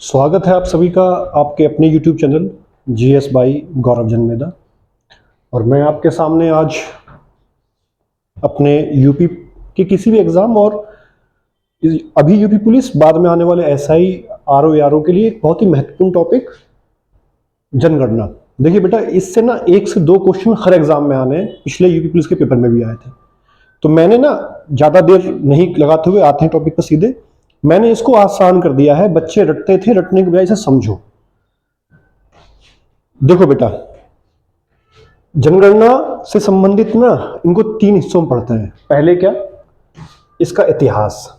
स्वागत है आप सभी का आपके अपने YouTube चैनल जीएस बाई गौरव जन्मेदा। और मैं आपके सामने आज अपने यूपी के किसी भी एग्ज़ाम और अभी यूपी पुलिस बाद में आने वाले एसआई आरओ एआरओ के लिए एक बहुत ही महत्वपूर्ण टॉपिक जनगणना। देखिए बेटा, इससे ना 1 से 2 क्वेश्चन हर एग्जाम में आने हैं, पिछले यूपी पुलिस के पेपर में भी आए थे। तो मैंने ना ज़्यादा देर नहीं लगाते हुए आते हैं टॉपिक पर सीधे। मैंने इसको आसान कर दिया है, बच्चे रटते थे, रटने के बजाय इसे समझो। देखो बेटा, जनगणना से संबंधित ना इनको 3 हिस्सों में पढ़ते हैं। पहले क्या, इसका इतिहास,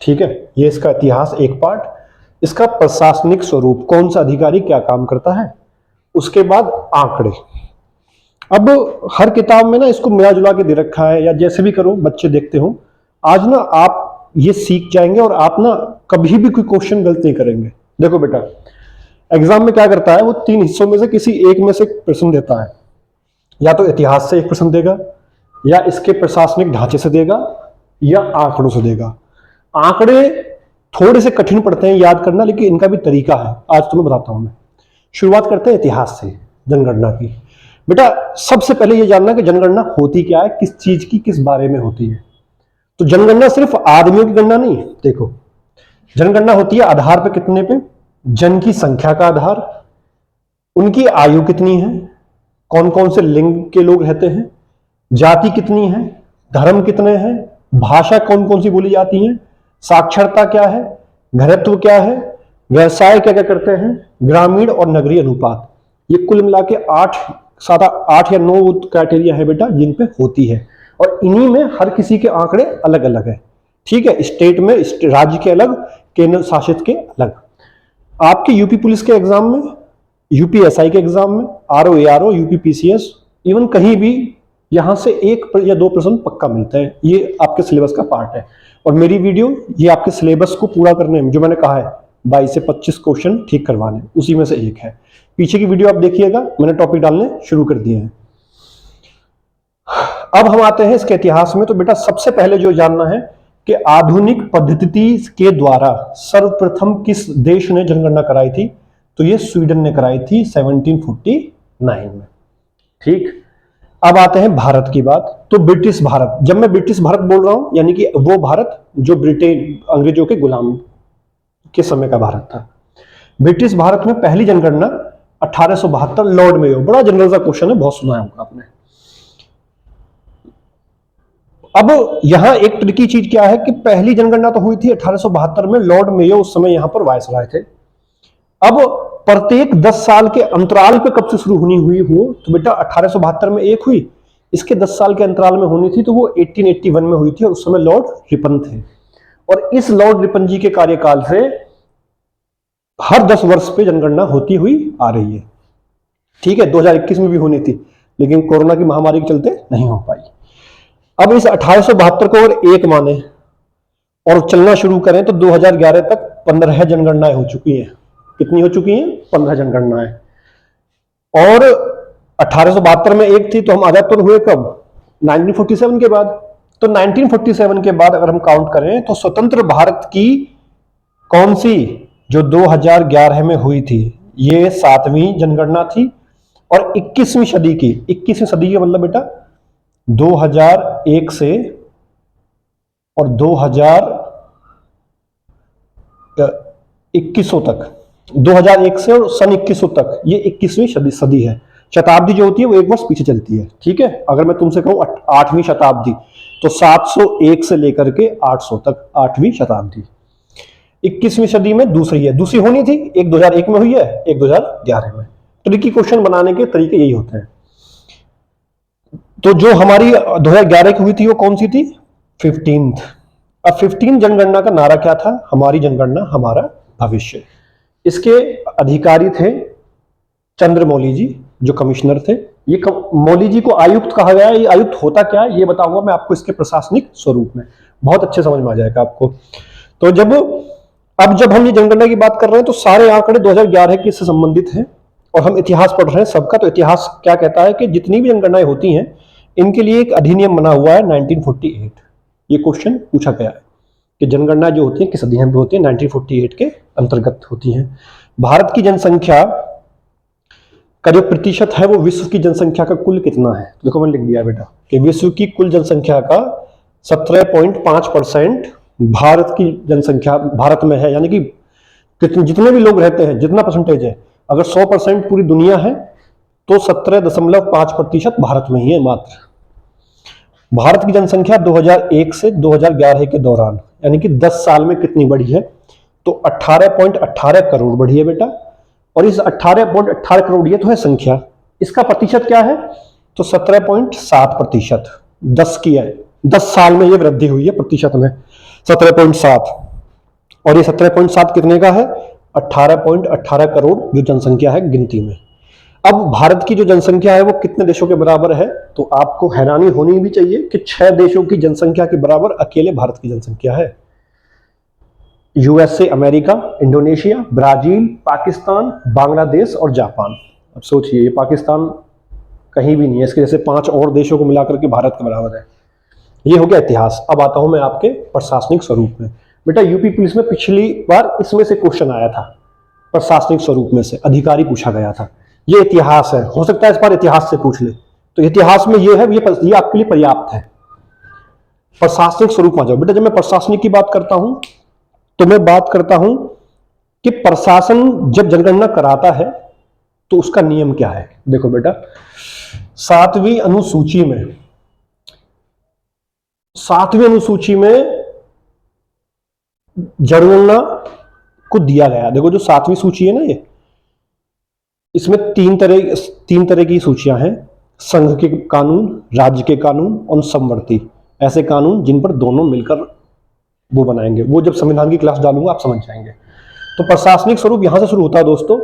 ठीक है, ये इसका इतिहास एक पार्ट। इसका प्रशासनिक स्वरूप, कौन सा अधिकारी क्या काम करता है। उसके बाद आंकड़े। अब हर किताब में ना इसको मिला जुला के दे रखा है, या जैसे भी करो बच्चे देखते हो। आज ना आप ये सीख जाएंगे और आप ना कभी भी कोई क्वेश्चन गलत नहीं करेंगे। देखो बेटा, एग्जाम में क्या करता है, वो 3 हिस्सों में से किसी एक में से प्रश्न देता है। या तो इतिहास से एक प्रश्न देगा, या इसके प्रशासनिक ढांचे से देगा, या आंकड़ों से देगा। आंकड़े थोड़े से कठिन पड़ते हैं याद करना, लेकिन इनका भी तरीका है, आज तुम्हें बताता हूं मैं। शुरुआत करते हैं इतिहास से, जनगणना की। बेटा, सबसे पहले ये जानना कि जनगणना होती क्या है, किस चीज की, किस बारे में होती है। तो जनगणना सिर्फ आदमियों की गणना नहीं है। देखो, जनगणना होती है आधार पे, कितने पे, जन की संख्या का आधार, उनकी आयु कितनी है, कौन कौन से लिंग के लोग रहते हैं, जाति कितनी है, धर्म कितने हैं, भाषा कौन कौन सी बोली जाती है, साक्षरता क्या है, घनत्व क्या है, व्यवसाय क्या क्या करते हैं, ग्रामीण और नगरीय अनुपात। ये कुल मिला के 8 या 9 क्राइटेरिया है बेटा, जिन पे होती है। और इन्हीं में हर किसी के आंकड़े अलग अलग है, ठीक है। स्टेट में, राज्य के अलग, केंद्र शासित के अलग। आपके यूपी पुलिस के एग्जाम में, यूपी एसआई के एग्जाम में, RO ARO, UP PCS, even कहीं भी यहां से 1 या 2 प्रश्न पक्का मिलते हैं। ये आपके सिलेबस का पार्ट है। और मेरी वीडियो ये आपके सिलेबस को पूरा करने में, जो मैंने कहा है 22 से 25 क्वेश्चन ठीक करवाने, उसी में से एक है। पीछे की वीडियो आप देखिएगा, मैंने टॉपिक डालने शुरू कर दिए हैं। अब हम आते हैं इसके इतिहास में। तो बेटा, सबसे पहले जो जानना है कि आधुनिक पद्धति के द्वारा सर्वप्रथम किस देश ने जनगणना कराई थी। तो ये स्वीडन ने कराई थी 1749 में, ठीक। अब आते हैं भारत की बात। तो ब्रिटिश भारत, जब मैं ब्रिटिश भारत बोल रहा हूं, यानी कि वो भारत जो ब्रिटेन, अंग्रेजों के गुलाम के समय का भारत था। ब्रिटिश भारत में पहली जनगणना 1872, लॉर्ड मेयो। बड़ा जनरल सा क्वेश्चन है, बहुत सुना होगा आपने। अब यहां एक ट्रिकी चीज क्या है कि पहली जनगणना तो हुई थी 1872 में, लॉर्ड मेयो उस समय यहां पर वायसराय थे। अब प्रत्येक 10 साल के अंतराल पे कब से शुरू होनी हुई हो, तो बेटा 1872 में एक हुई, इसके 10 साल के अंतराल में होनी थी, तो वो 1881 में हुई थी, और उस समय लॉर्ड रिपन थे। और इस लॉर्ड रिपन जी के कार्यकाल से हर 10 वर्ष पे जनगणना होती हुई आ रही है, ठीक है। 2021 में भी होनी थी, लेकिन कोरोना की महामारी के चलते नहीं हो पाई। अब इस 1872 को अगर एक माने और चलना शुरू करें, तो 2011 तक 15 जनगणनाएं हो चुकी हैं। कितनी हो चुकी हैं? 15 जनगणनाएं। और 1872 में एक थी, तो हम आजाद तो हुए कब? 1947 के बाद। तो 1947 के बाद अगर हम काउंट करें, तो स्वतंत्र भारत की कौन सी, जो 2011 में हुई थी, ये 7वीं जनगणना थी। और 21वीं सदी की, 21वीं सदी का मतलब बेटा 2001 से और 2021 तक, 2001 से और सन 2100 तक, ये 21वीं सदी है। शताब्दी जो होती है वो एक वर्ष पीछे चलती है, ठीक है। अगर मैं तुमसे कहूं 8वीं शताब्दी, तो 701 से लेकर के 800 तक 8वीं शताब्दी। 21वीं सदी में दूसरी है, दूसरी होनी थी, एक 2001 में हुई है, एक 2011 में। ट्रिकी क्वेश्चन बनाने के तरीके यही होते हैं। तो जो हमारी 2011 की हुई थी वो कौन सी थी? 15th। अब 15 जनगणना का नारा क्या था? हमारी जनगणना हमारा भविष्य। इसके अधिकारी थे चंद्रमौली जी, जो कमिश्नर थे। ये मौली जी को आयुक्त कहा गया है। ये आयुक्त होता क्या है ये बताऊंगा मैं आपको इसके प्रशासनिक स्वरूप में, बहुत अच्छे समझ में आ जाएगा आपको। तो जब हम ये जनगणना की बात कर रहे हैं, तो सारे आंकड़े 2011 के से संबंधित हैं, और हम इतिहास पढ़ रहे हैं सबका। तो इतिहास क्या कहता है कि जितनी भी जनगणनाएं होती हैं, इनके लिए एक अधिनियम बना हुआ है 1948। ये क्वेश्चन पूछा गया है कि जनगणना जो होती है किस अधिनियम पे होती है? 1948 के अंतर्गत होती हैं। भारत की जनसंख्या का जो प्रतिशत है वो विश्व की जनसंख्या का कुल कितना है? देखो मैंने लिख दिया बेटा कि विश्व की कुल जनसंख्या का 17.5% भारत की जनसंख्या भारत में है, यानी कि जितने भी लोग रहते हैं जितना परसेंटेज है, अगर 100% पूरी दुनिया है तो 17.5% भारत में ही है मात्र। भारत की जनसंख्या 2001 से 2011 के दौरान यानी कि 10 साल में कितनी बढ़ी है? तो 18.18 करोड़ बढ़ी है बेटा। और इस 18.18 करोड़ ये तो है संख्या, इसका प्रतिशत क्या है? तो 17.7%। 10 की है, 10 साल में ये वृद्धि हुई है प्रतिशत में 17.7। और ये 17.7 कितने का है? 18.18 करोड़ जो जनसंख्या है गिनती में। अब भारत की जो जनसंख्या है वो कितने देशों के बराबर है? तो आपको हैरानी होनी भी चाहिए कि 6 देशों की जनसंख्या के बराबर अकेले भारत की जनसंख्या है। USA, America, Indonesia, Brazil, Pakistan, Bangladesh और जापान। अब सोचिए ये पाकिस्तान कहीं भी नहीं है, इसके जैसे 5 और देशों को मिलाकर के भारत के बराबर है। ये हो गया इतिहास। अब आता हूं मैं आपके प्रशासनिक स्वरूप में। बेटा यूपी पुलिस में पिछली बार इसमें से क्वेश्चन आया था, प्रशासनिक स्वरूप में से अधिकारी पूछा गया था। ये इतिहास है, हो सकता है इस बार इतिहास से पूछ ले, तो इतिहास में ये है, ये आपके लिए पर्याप्त है। प्रशासनिक स्वरूप में जाओ बेटा। जब मैं प्रशासनिक की बात करता हूं तो मैं बात करता हूं कि प्रशासन जब जनगणना कराता है तो उसका नियम क्या है। देखो बेटा 7वीं अनुसूची में जनगणना को दिया गया। देखो जो 7वीं सूची है ना, ये इसमें तीन तरह की सूचियां हैं, संघ के कानून, राज्य के कानून और समवर्ती, ऐसे कानून जिन पर दोनों मिलकर वो बनाएंगे। वो जब संविधान की क्लास डालूंगा आप समझ जाएंगे। तो प्रशासनिक स्वरूप यहां से शुरू होता है दोस्तों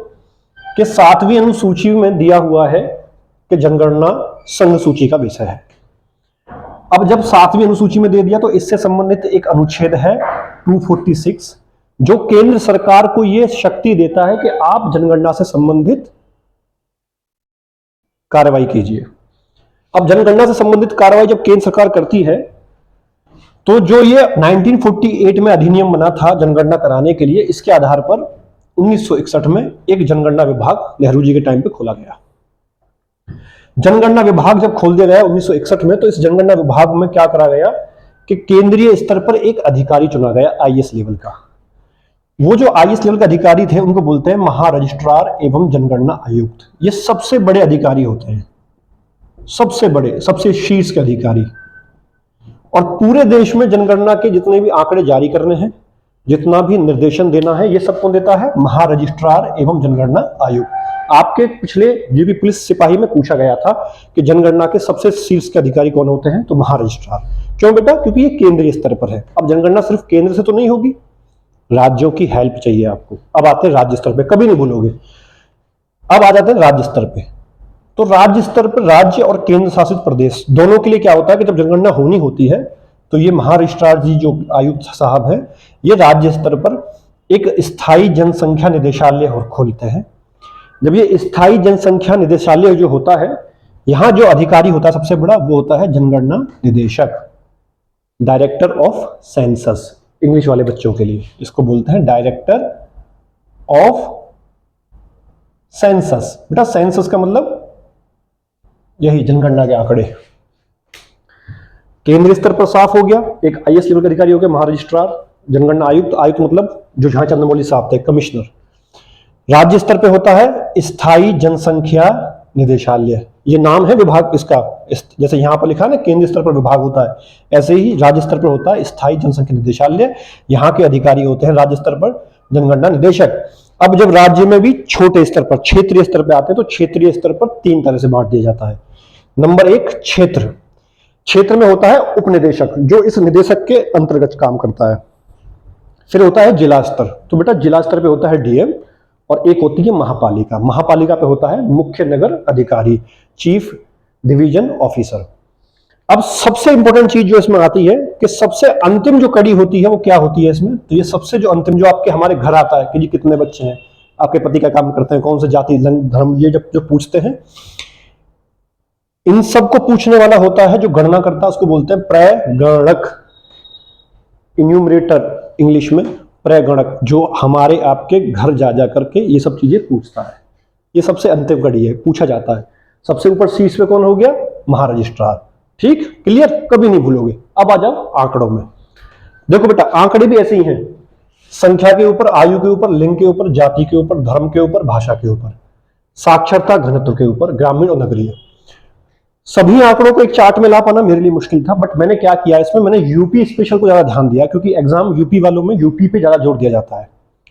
कि 7वीं अनुसूची में दिया हुआ है कि जनगणना संघ सूची का विषय है। अब जब 7वीं अनुसूची में दे दिया तो इससे संबंधित एक अनुच्छेद है 246 जो केंद्र सरकार को यह शक्ति देता है कि आप जनगणना से संबंधित कार्रवाई कीजिए। अब जनगणना से संबंधित कार्रवाई जब केंद्र सरकार करती है तो जो ये 1948 में अधिनियम बना था जनगणना कराने के लिए, इसके आधार पर 1961 में एक जनगणना विभाग नेहरू जी के टाइम पे खोला गया। जनगणना विभाग जब खोल दिया गया 1961 में, तो इस जनगणना विभाग में क्या करा गया कि केंद्रीय स्तर पर एक अधिकारी चुना गया आईएएस लेवल का। वो जो आईएएस लेवल के अधिकारी थे उनको बोलते हैं महारजिस्ट्रार एवं जनगणना आयुक्त। ये सबसे बड़े अधिकारी होते हैं, सबसे बड़े, सबसे शीर्ष के अधिकारी। और पूरे देश में जनगणना के जितने भी आंकड़े जारी करने हैं, जितना भी निर्देशन देना है, ये सब कौन देता है? महारजिस्ट्रार एवं जनगणना आयुक्त। आपके पिछले यूपी पुलिस सिपाही में पूछा गया था कि जनगणना के सबसे शीर्ष के अधिकारी कौन होते हैं? तो महारजिस्ट्रार। क्यों बेटा? क्योंकि ये केंद्रीय स्तर पर है। अब जनगणना सिर्फ केंद्र से तो नहीं होगी, राज्यों की हेल्प चाहिए आपको। अब आते हैं राज्य स्तर पे, कभी नहीं भूलोगे। अब आ जाते हैं राज्य स्तर पे। तो राज्य स्तर पर राज्य और केंद्र शासित प्रदेश दोनों के लिए क्या होता है कि जब जनगणना होनी होती है तो ये महारजिस्ट्रार जी जो आयुक्त साहब हैं, ये राज्य स्तर पर एक स्थायी जनसंख्या निदेशालय खोलते हैं। जब ये स्थायी जनसंख्या निदेशालय जो होता है, यहां जो अधिकारी होता है सबसे बड़ा, वो होता है जनगणना निदेशक, डायरेक्टर ऑफ सेंसस। इंग्लिश वाले बच्चों के लिए इसको बोलते हैं डायरेक्टर ऑफ सेंसस। बेटा सेंसस का मतलब यही जनगणना के आंकड़े। केंद्रीय स्तर पर साफ हो गया, एक आईएएस लेवल के अधिकारी हो गया महारजिस्ट्रार, जनगणना आयुक्त, आयुक्त मतलब जो जहां चंद्रमौली साहब थे, कमिश्नर। राज्य स्तर पे होता है स्थायी जनसंख्या निदेशालय, ये नाम है विभाग इसका। जैसे यहां पर लिखा है ना केंद्रीय स्तर पर विभाग होता है, ऐसे ही राज्य स्तर पर होता है स्थायी जनसंख्या निदेशालय। यहाँ के अधिकारी होते हैं राज्य स्तर पर जनगणना निदेशक। अब जब राज्य में भी छोटे स्तर पर, क्षेत्रीय स्तर पर आते हैं, तो क्षेत्रीय स्तर पर 3 तरह से बांट दिया जाता है। नंबर 1 क्षेत्र। क्षेत्र में होता है उपनिदेशक जो इस निदेशक के अंतर्गत काम करता है। फिर होता है जिला स्तर, तो बेटा जिला स्तर पे होता है डीएम, और एक होती है महापालिका। महापालिका पे होता है मुख्य नगर अधिकारी, चीफ डिवीजन ऑफिसर। अब सबसे इंपॉर्टेंट चीज जो इसमें आती है कि सबसे अंतिम जो कड़ी होती है वो क्या होती है इसमें? तो ये सबसे जो अंतिम जो आपके हमारे घर आता है कि जी कितने बच्चे हैं, आपके पति का काम करते हैं, कौन से जाति धर्म, ये जब जो पूछते हैं, इन सबको पूछने वाला होता है जो गणना करता है, उसको बोलते हैं प्रगणक, इन्यूमरेटर इंग्लिश में, प्रगणक, जो हमारे आपके घर जा जा करके ये सब चीजें पूछता है। ये सबसे अंतिम कड़ी है, पूछा जाता है। सबसे ऊपर शीर्ष पे कौन हो गया? महारजिस्ट्रार। ठीक, क्लियर, कभी नहीं भूलोगे। अब आ जाओ आंकड़ों में। देखो बेटा, आंकड़े भी ऐसे ही हैं, संख्या के ऊपर, आयु के ऊपर, लिंग के ऊपर, जाति के ऊपर, धर्म के ऊपर, भाषा के ऊपर, साक्षरता घनत्व के ऊपर, ग्रामीण और नगरीय। सभी आंकड़ों को एक चार्ट में ला पाना मेरे लिए मुश्किल था, बट मैंने क्या किया इसमें, मैंने यूपी स्पेशल को ज्यादा ध्यान दिया, क्योंकि एग्जाम यूपी वालों में यूपी पे ज्यादा जोर दिया जाता है।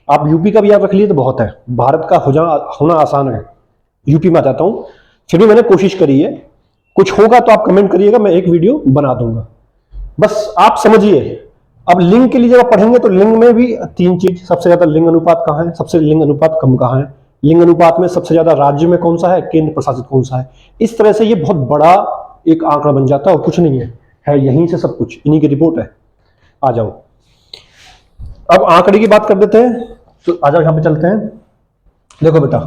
आप यूपी का भी याद रख लिए तो बहुत है, भारत का होना आसान है। यूपी में आ जाता हूं, फिर भी मैंने कोशिश करी है। कुछ होगा तो आप कमेंट करिएगा, मैं एक वीडियो बना दूंगा। बस आप समझिए। अब लिंग के लिए जब आप पढ़ेंगे तो लिंग में भी तीन चीज, सबसे ज्यादा लिंग अनुपात कहाँ है, सबसे लिंग अनुपात कम कहाँ है, लिंग अनुपात में सबसे ज्यादा राज्य में कौन सा है, केंद्र प्रशासित कौन सा है। इस तरह से ये बहुत बड़ा एक आंकड़ा बन जाता है, और कुछ नहीं है यहीं से सब कुछ, इन्हीं की रिपोर्ट है। आ जाओ, अब आंकड़े की बात कर देते हैं, तो आ जाओ यहां पे चलते हैं। देखो बेटा,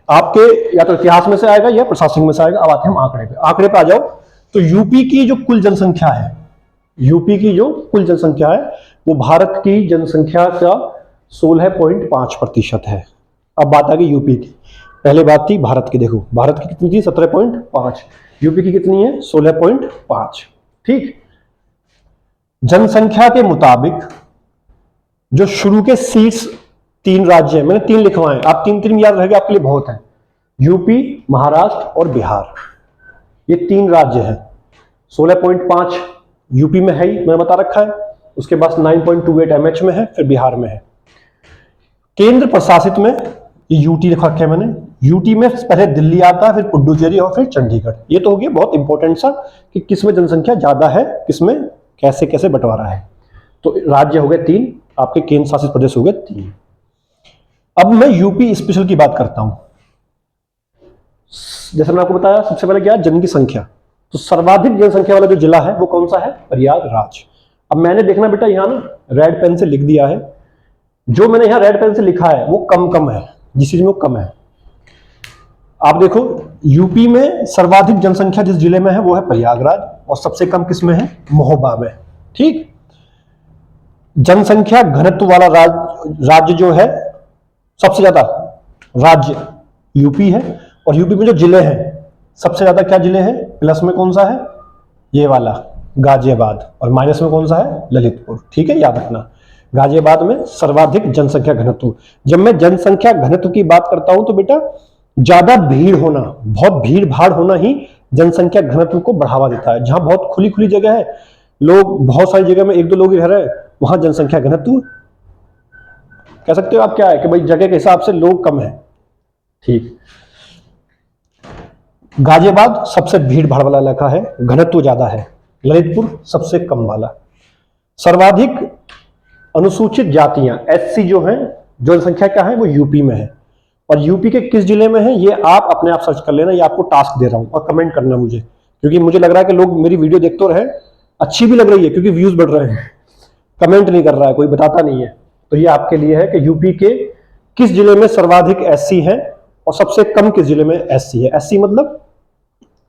आपके या तो इतिहास में से आएगा या प्रशासनिक में से आएगा। अब आते हैं हम आंकड़े पे। आंकड़े पे आ जाओ, तो यूपी की जो कुल जनसंख्या है, यूपी की जो कुल जनसंख्या है वो भारत की जनसंख्या का 16.5% है। अब बात आ गई यूपी की। पहले बात थी भारत की। देखो भारत की कितनी थी, 17.5, यूपी की कितनी है, 16.5। ठीक, जनसंख्या के मुताबिक जो शुरू के शीर्ष तीन राज्य हैं, मैंने तीन लिखवाए, आप तीन तीन याद रहेगा आपके लिए बहुत है। यूपी, महाराष्ट्र और बिहार, ये तीन राज्य हैं। 16.5 यूपी में है ही, मैंने बता रखा है। उसके बाद 9.28 एमएच में है, फिर बिहार में है। केंद्र प्रशासित में ये यूटी लिखा रखा है मैंने। यूटी में पहले दिल्ली आता है, फिर पुडुचेरी और फिर चंडीगढ़। ये तो हो गया बहुत इंपॉर्टेंट सा कि किसमें जनसंख्या ज्यादा है, किसमें कैसे कैसे बंटवारा है। तो राज्य हो गए तीन, आपके केंद्र शासित प्रदेश हो गए तीन। अब मैं यूपी स्पेशल की बात करता हूं। जैसे मैंने आपको बताया, सबसे पहले क्या, जन की संख्या। तो सर्वाधिक जनसंख्या वाला जो जिला है वो कौन सा है, प्रयागराज। अब मैंने देखना बेटा यहां ना रेड पेन से लिख दिया है, जो मैंने यहां रेड पेन से लिखा है वो कम है, जिस चीज में कम है। आप देखो, यूपी में सर्वाधिक जनसंख्या जिस जिले में है वो है प्रयागराज, और सबसे कम किस में है, महोबा में। ठीक, जनसंख्या घनत्व वाला राज्य जो है, सबसे ज्यादा राज्य यूपी है, और यूपी में जो जिले हैं सबसे ज्यादा क्या जिले हैं, प्लस में कौन सा है, ये वाला गाजियाबाद, और माइनस में कौन सा है, ललितपुर। ठीक है, याद रखना, गाजियाबाद में सर्वाधिक जनसंख्या घनत्व। जब मैं जनसंख्या घनत्व की बात करता हूं तो बेटा ज्यादा भीड़ होना, बहुत भीड़ भाड़ होना ही जनसंख्या घनत्व को बढ़ावा देता है। जहां बहुत खुली खुली जगह है, लोग बहुत सारी जगह में एक दो लोग ही रह रहे हैं, वहां जनसंख्या घनत्व कह सकते हो आप क्या है कि भाई जगह के हिसाब से लोग कम है। ठीक, गाजियाबाद सबसे भीड़ भाड़ वाला इलाका है, घनत्व ज्यादा है। ललितपुर सबसे कम वाला। सर्वाधिक अनुसूचित जातियां एससी जो हैं, जो जनसंख्या क्या है वो यूपी में है, और यूपी के किस जिले में है ये आप अपने आप सर्च कर लेना, ये आपको टास्क दे रहा हूं, और कमेंट करना मुझे, क्योंकि मुझे लग रहा है कि लोग मेरी वीडियो देखते तो रहे, अच्छी भी लग रही है क्योंकि व्यूज बढ़ रहे हैं, कमेंट नहीं कर रहा है कोई, बताता नहीं है। तो ये आपके लिए है कि यूपी के किस जिले में सर्वाधिक एससी है और सबसे कम किस जिले में एससी है। एससी मतलब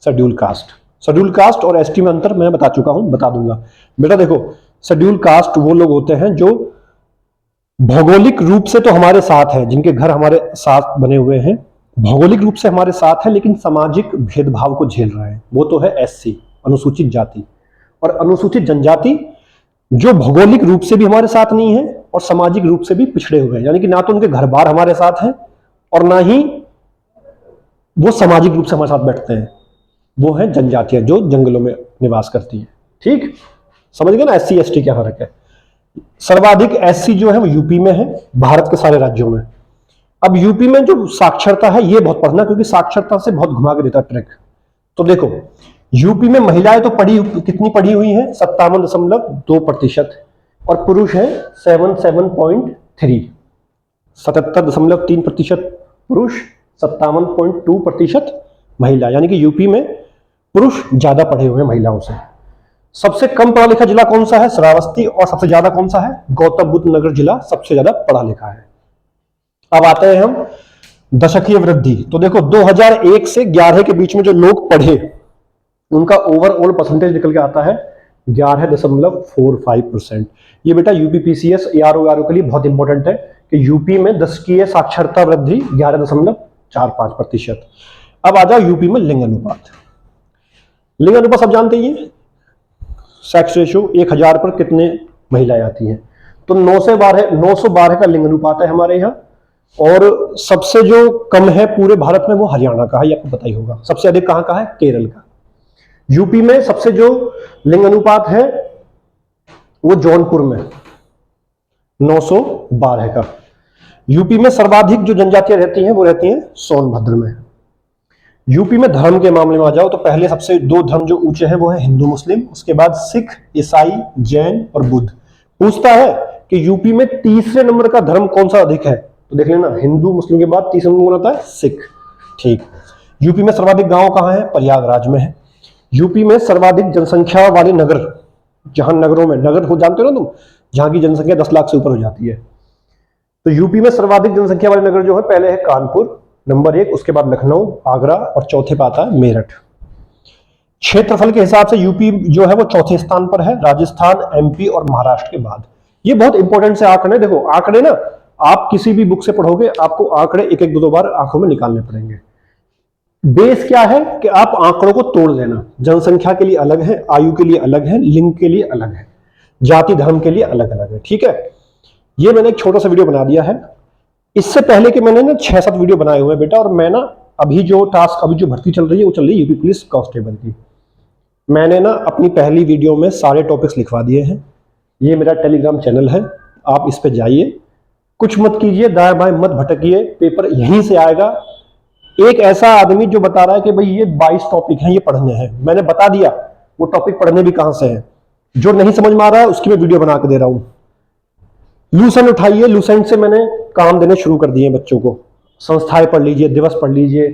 शेड्यूल कास्ट। शेड्यूल कास्ट और एसटी में अंतर मैं बता चुका हूं, बता दूंगा बेटा। देखो, शेड्यूल कास्ट वो लोग होते हैं जो भौगोलिक रूप से तो हमारे साथ है, जिनके घर हमारे साथ बने हुए हैं, भौगोलिक रूप से हमारे साथ है, लेकिन सामाजिक भेदभाव को झेल रहे हैं, वो तो है एससी, अनुसूचित जाति। और अनुसूचित जनजाति जो भौगोलिक रूप से भी हमारे साथ नहीं है और सामाजिक रूप से भी पिछड़े हुए हैं, यानी कि ना तो उनके घर बार हमारे साथ हैं और ना ही वो सामाजिक रूप से हमारे साथ बैठते हैं, वो है जनजातियां जो जंगलों में निवास करती है। ठीक, समझ गए ना एससी एसटी क्या फर्क है। सर्वाधिक एससी जो है वो यूपी में है, भारत के सारे राज्यों में। अब यूपी में जो साक्षरता है ये बहुत पढ़ना, क्योंकि साक्षरता से बहुत घुमा के देता ट्रैक। तो देखो, यूपी में महिलाएं तो कितनी पढ़ी हुई हैं, 57.2%, और पुरुष है 77.3, 77.3% पुरुष, 57.2% महिला, यानी कि यूपी में पुरुष ज्यादा पढ़े हुए हैं महिलाओं से। सबसे कम पढ़ा लिखा जिला कौन सा है, श्रावस्ती, और सबसे ज्यादा कौन सा है, गौतम बुद्ध नगर जिला सबसे ज्यादा पढ़ा लिखा है। अब आते हैं हम दशकीय वृद्धि। तो देखो 2001 से 11 के बीच में जो लोग पढ़े उनका ओवरऑल परसेंटेज निकल के आता है 11.45%। ये बेटा यूपीपीसीएस एआरओ के लिए बहुत इंपॉर्टेंट है कि यूपी में 10 की साक्षरता वृद्धि 11.45%। अब आ जाओ यूपी में लिंग अनुपात। लिंग अनुपात सब जानते ही हैं, सेक्स रेशियो 1000 पर कितने महिलाएं आती हैं, तो 912 का लिंग अनुपात है हमारे यहाँ। और सबसे जो कम है पूरे भारत में वो हरियाणा का है, ये आपको पता ही होगा। सबसे अधिक कहां का है? केरल का। यूपी में सबसे जो लिंग अनुपात है वो जौनपुर में 912 का। यूपी में सर्वाधिक जो जनजातियां रहती हैं वो रहती हैं सोनभद्र में। यूपी में धर्म के मामले में आ जाओ तो पहले सबसे दो धर्म जो ऊंचे हैं वो है हिंदू मुस्लिम, उसके बाद सिख, ईसाई, जैन और बुद्ध। पूछता है कि यूपी में तीसरे नंबर का धर्म कौन सा अधिक है, तो देख लेना, हिंदू मुस्लिम के बाद तीसरा नंबर आता है सिख। ठीक। यूपी में सर्वाधिक गांव कहां है? प्रयागराज में है। यूपी में सर्वाधिक जनसंख्या वाले नगर, जहां नगरों में, नगर हो जानते हो ना तुम, जहां की जनसंख्या 10 लाख से ऊपर हो जाती है, तो यूपी में सर्वाधिक जनसंख्या वाले नगर जो है, पहले है कानपुर नंबर 1, उसके बाद लखनऊ, आगरा और चौथे पे आता है मेरठ। क्षेत्रफल के हिसाब से यूपी जो है वो चौथे स्थान पर है, राजस्थान, एमपी और महाराष्ट्र के बाद। ये बहुत इंपॉर्टेंट से आंकड़े, देखो आंकड़े ना आप किसी भी बुक से पढ़ोगे आपको आंकड़े एक एक दो बार आंखों में निकालने पड़ेंगे। बेस क्या है कि आप आंकड़ों को तोड़ लेना। जनसंख्या के लिए अलग है, आयु के लिए अलग है, लिंग के लिए अलग है, जाति धर्म के लिए अलग अलग है। ठीक है, ये मैंने एक छोटा सा वीडियो बना दिया है। इससे पहले कि मैंने ना 6-7 वीडियो बनाए हुए हैं बेटा, और मैं ना अभी जो भर्ती चल रही है वो चल रही है यूपी पुलिस कांस्टेबल की। मैंने ना अपनी पहली वीडियो में सारे टॉपिक्स लिखवा दिए हैं। ये मेरा टेलीग्राम चैनल है, आप इस पे जाइए, कुछ मत कीजिए, दाएं बाएं मत भटकिए, पेपर यहीं से आएगा। एक ऐसा आदमी जो बता रहा है कि भाई ये 22 टॉपिक हैं, ये पढ़ने हैं, मैंने बता दिया वो टॉपिक पढ़ने भी कहां से हैं। जो नहीं समझ में आ रहा है उसकी मैं वीडियो बना के दे रहा हूं। लूसेंट उठाइए, लूसेंट से मैंने काम देने शुरू कर दिए बच्चों को। संस्थाएं पढ़ लीजिए, दिवस पढ़ लीजिए,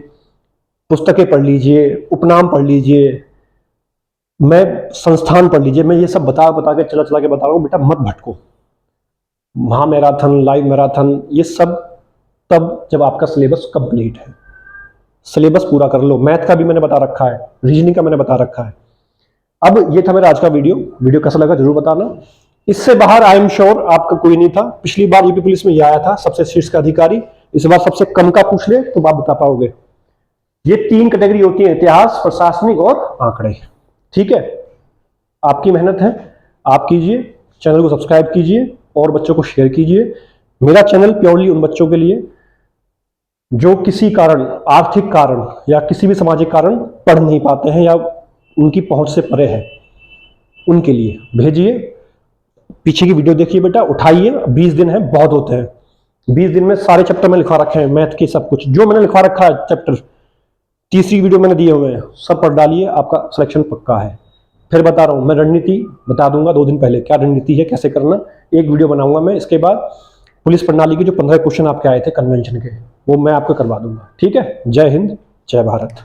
पुस्तकें पढ़ लीजिए, उपनाम पढ़ लीजिए, मैं संस्थान पढ़ लीजिए। मैं ये सब बता के चला के बता रहा हूं बेटा, मत भटको। महा मैराथन, लाइव मैराथन, ये सब तब जब आपका सिलेबस कंप्लीट है। सिलेबस पूरा कर लो। मैथ का भी मैंने बता रखा है, रीजनिंग का मैंने बता रखा है। अब ये था मेरा आज का वीडियो कैसा लगा जरूर बताना। इससे बाहर आई एम श्योर आपका कोई नहीं था। पिछली बार यूपी पुलिस में ये आया था सबसे शीर्ष का अधिकारी, इस बार सबसे कम का पूछ ले तो आप बता पाओगे। ये 3 कैटेगरी होती है, इतिहास, प्रशासनिक और आंकड़े। ठीक है, आपकी मेहनत है, आप कीजिए, चैनल को सब्सक्राइब कीजिए और बच्चों को शेयर कीजिए। मेरा चैनल प्योरली उन बच्चों के लिए जो किसी कारण, आर्थिक कारण या किसी भी सामाजिक कारण पढ़ नहीं पाते हैं या उनकी पहुंच से परे है, उनके लिए भेजिए। पीछे की वीडियो देखिए बेटा, उठाइए, 20 दिन है, बहुत होते हैं। 20 दिन में सारे चैप्टर में लिखवा रखे हैं, मैथ के सब कुछ जो मैंने लिखवा रखा है चैप्टर, तीसरी वीडियो मैंने दिए हुए हैं, सब पढ़ डालिए, आपका सिलेक्शन पक्का है। फिर बता रहा हूं, मैं रणनीति बता दूंगा 2 दिन पहले, क्या रणनीति है, कैसे करना, एक वीडियो बनाऊंगा मैं। इसके बाद पुलिस प्रणाली के जो 15 क्वेश्चन आपके आए थे कन्वेंशन के, वो मैं आपको करवा दूंगा। ठीक है, जय हिंद, जय भारत।